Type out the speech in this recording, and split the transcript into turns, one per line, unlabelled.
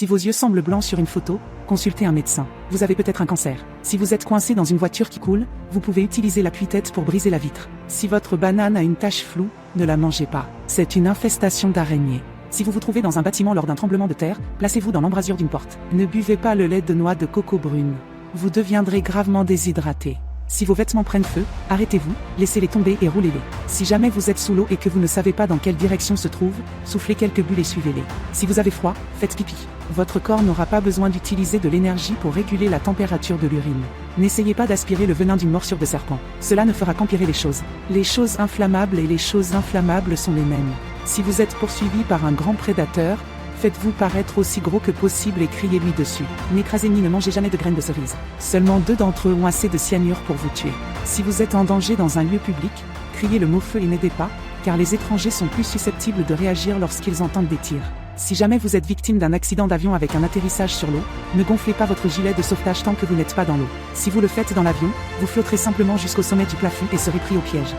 Si vos yeux semblent blancs sur une photo, consultez un médecin. Vous avez peut-être un cancer. Si vous êtes coincé dans une voiture qui coule, vous pouvez utiliser l'appui-tête pour briser la vitre. Si votre banane a une tache floue, ne la mangez pas. C'est une infestation d'araignées. Si vous vous trouvez dans un bâtiment lors d'un tremblement de terre, placez-vous dans l'embrasure d'une porte. Ne buvez pas le lait de noix de coco brune. Vous deviendrez gravement déshydraté. Si vos vêtements prennent feu, arrêtez-vous, laissez-les tomber et roulez-les. Si jamais vous êtes sous l'eau et que vous ne savez pas dans quelle direction se trouve, soufflez quelques bulles et suivez-les. Si vous avez froid, faites pipi. Votre corps n'aura pas besoin d'utiliser de l'énergie pour réguler la température de l'urine. N'essayez pas d'aspirer le venin d'une morsure de serpent. Cela ne fera qu'empirer les choses. Les choses inflammables et les choses inflammables sont les mêmes. Si vous êtes poursuivi par un grand prédateur, faites-vous paraître aussi gros que possible et criez-lui dessus. N'écrasez ni ne mangez jamais de graines de cerise. Seulement 2 d'entre eux ont assez de cyanure pour vous tuer. Si vous êtes en danger dans un lieu public, criez le mot feu et n'aidez pas, car les étrangers sont plus susceptibles de réagir lorsqu'ils entendent des tirs. Si jamais vous êtes victime d'un accident d'avion avec un atterrissage sur l'eau, ne gonflez pas votre gilet de sauvetage tant que vous n'êtes pas dans l'eau. Si vous le faites dans l'avion, vous flotterez simplement jusqu'au sommet du plafond et serez pris au piège.